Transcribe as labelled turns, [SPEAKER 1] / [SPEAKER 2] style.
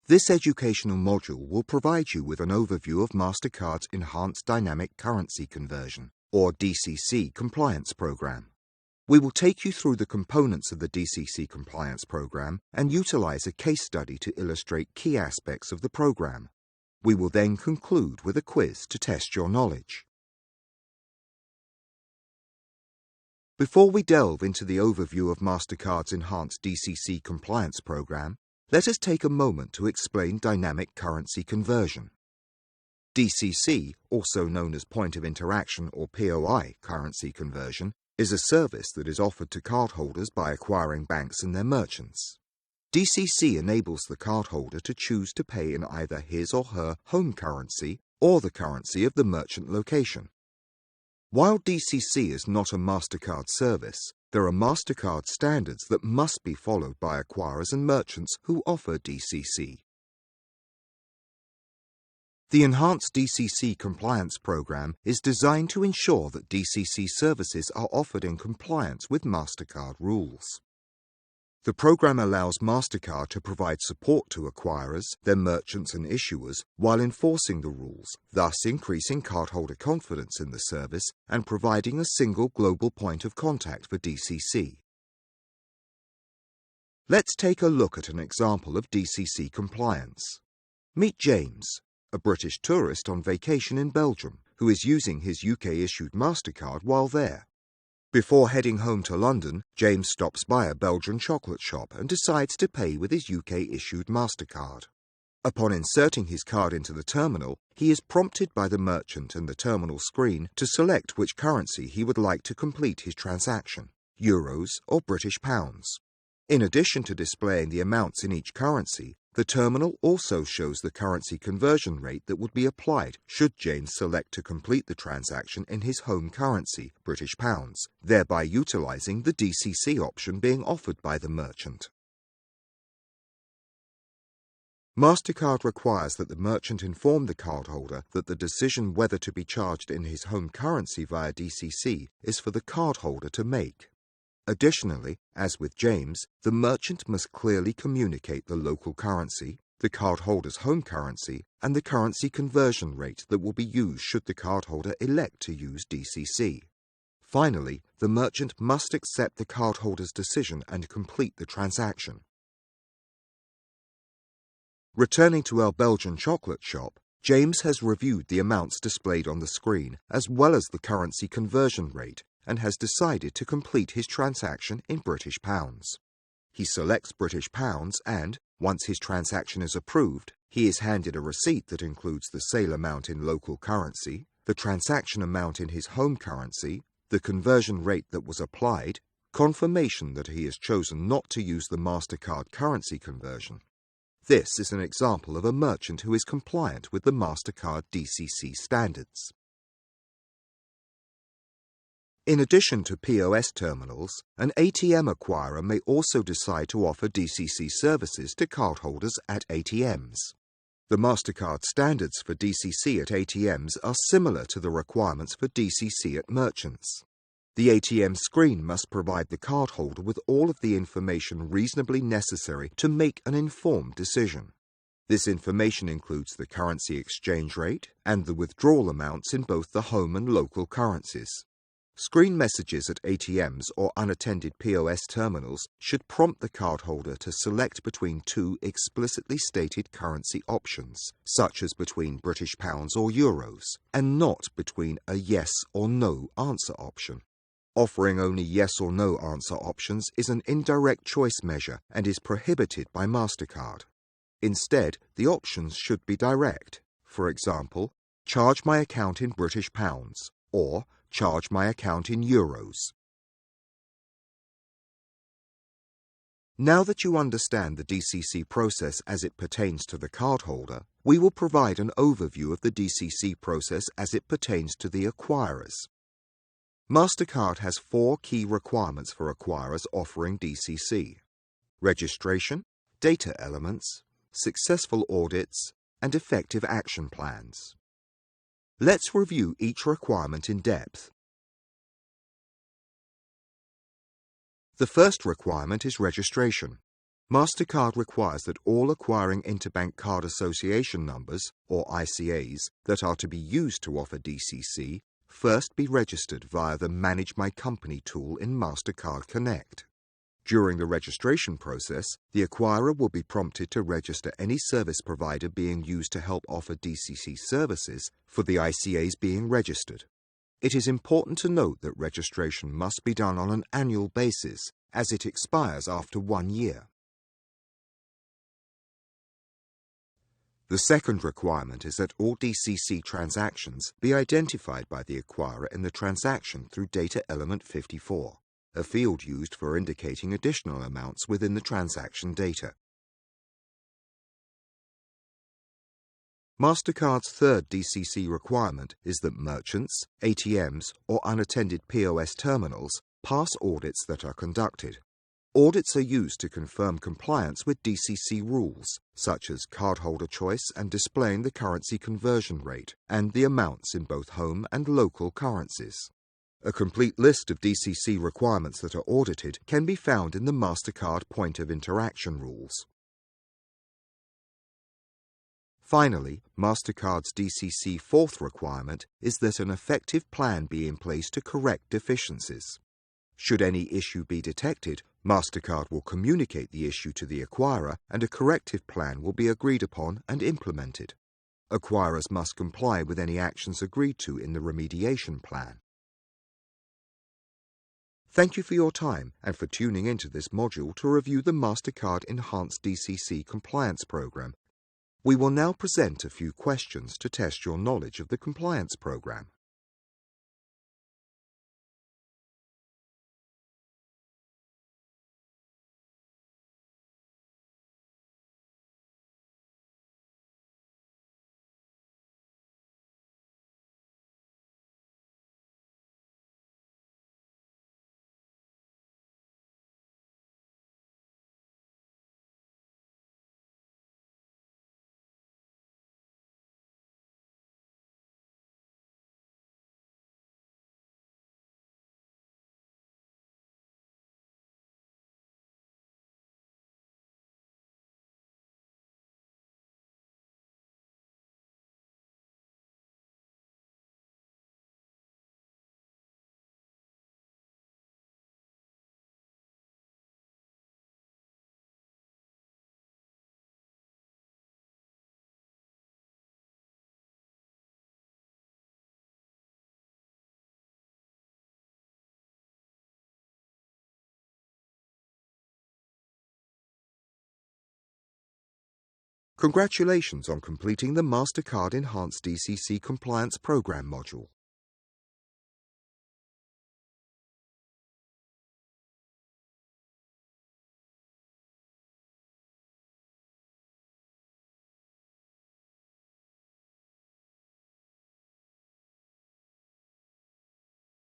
[SPEAKER 1] This educational module will provide you with an overview of MasterCard's Enhanced Dynamic Currency Conversion, or DCC Compliance Program. We will take you through the components of the DCC Compliance Program and utilize a case study to illustrate key aspects of the program. We will then conclude with a quiz to test your knowledge. Before we delve into the overview of MasterCard's Enhanced DCC Compliance Program, let us take a moment to explain Dynamic Currency Conversion. DCC, also known as Point of Interaction or POI currency conversion, is a service that is offered to cardholders by acquiring banks and their merchants. DCC enables the cardholder to choose to pay in either his or her home currency or the currency of the merchant location. While DCC is not a MasterCard service, there are MasterCard standards that must be followed by acquirers and merchants who offer DCC. The Enhanced DCC Compliance Program is designed to ensure that DCC services are offered in compliance with MasterCard rules. The program allows MasterCard to provide support to acquirers, their merchants and issuers while enforcing the rules, thus increasing cardholder confidence in the service and providing a single global point of contact for DCC. Let's take a look at an example of DCC compliance. Meet James, a British tourist on vacation in Belgium, who is using his UK-issued MasterCard while there. Before heading home to London, James stops by a Belgian chocolate shop and decides to pay with his UK-issued MasterCard. Upon inserting his card into the terminal, he is prompted by the merchant and the terminal screen to select which currency he would like to complete his transaction, euros or British pounds. In addition to displaying the amounts in each currency, the terminal also shows the currency conversion rate that would be applied should James select to complete the transaction in his home currency, British pounds, thereby utilizing the DCC option being offered by the merchant. MasterCard requires that the merchant inform the cardholder that the decision whether to be charged in his home currency via DCC is for the cardholder to make. Additionally, as with James, the merchant must clearly communicate the local currency, the cardholder's home currency, and the currency conversion rate that will be used should the cardholder elect to use DCC. Finally, the merchant must accept the cardholder's decision and complete the transaction. Returning to our Belgian chocolate shop, James has reviewed the amounts displayed on the screen as well as the currency conversion rate and has decided to complete his transaction in British pounds. He selects British pounds and, once his transaction is approved, he is handed a receipt that includes the sale amount in local currency, the transaction amount in his home currency, the conversion rate that was applied, confirmation that he has chosen not to use the MasterCard currency conversion. This is an example of a merchant who is compliant with the MasterCard DCC standards. In addition to POS terminals, an ATM acquirer may also decide to offer DCC services to cardholders at ATMs. The MasterCard standards for DCC at ATMs are similar to the requirements for DCC at merchants. The ATM screen must provide the cardholder with all of the information reasonably necessary to make an informed decision. This information includes the currency exchange rate and the withdrawal amounts in both the home and local currencies. Screen messages at ATMs or unattended POS terminals should prompt the cardholder to select between two explicitly stated currency options, such as between British pounds or euros, and not between a yes or no answer option. Offering only yes or no answer options is an indirect choice measure and is prohibited by MasterCard. Instead, the options should be direct. For example, charge my account in British pounds, or charge my account in euros. Now that you understand the DCC process as it pertains to the cardholder, we will provide an overview of the DCC process as it pertains to the acquirers. MasterCard has 4 key requirements for acquirers offering DCC: registration, data elements, successful audits, and effective action plans. Let's review each requirement in depth. The first requirement is registration. MasterCard requires that all acquiring interbank card association numbers, or ICAs, that are to be used to offer DCC first be registered via the Manage My Company tool in MasterCard Connect. During the registration process, the acquirer will be prompted to register any service provider being used to help offer DCC services for the ICAs being registered. It is important to note that registration must be done on an annual basis, as it expires after 1 year. The second requirement is that all DCC transactions be identified by the acquirer in the transaction through Data Element 54, a field used for indicating additional amounts within the transaction data. MasterCard's third DCC requirement is that merchants, ATMs, or unattended POS terminals pass audits that are conducted. Audits are used to confirm compliance with DCC rules, such as cardholder choice and displaying the currency conversion rate and the amounts in both home and local currencies. A complete list of DCC requirements that are audited can be found in the MasterCard Point of Interaction rules. Finally, MasterCard's DCC fourth requirement is that an effective plan be in place to correct deficiencies. Should any issue be detected, MasterCard will communicate the issue to the acquirer and a corrective plan will be agreed upon and implemented. Acquirers must comply with any actions agreed to in the remediation plan. Thank you for your time and for tuning into this module to review the MasterCard Enhanced DCC Compliance Program. We will now present a few questions to test your knowledge of the compliance program. Congratulations on completing the MasterCard Enhanced DCC Compliance Program module.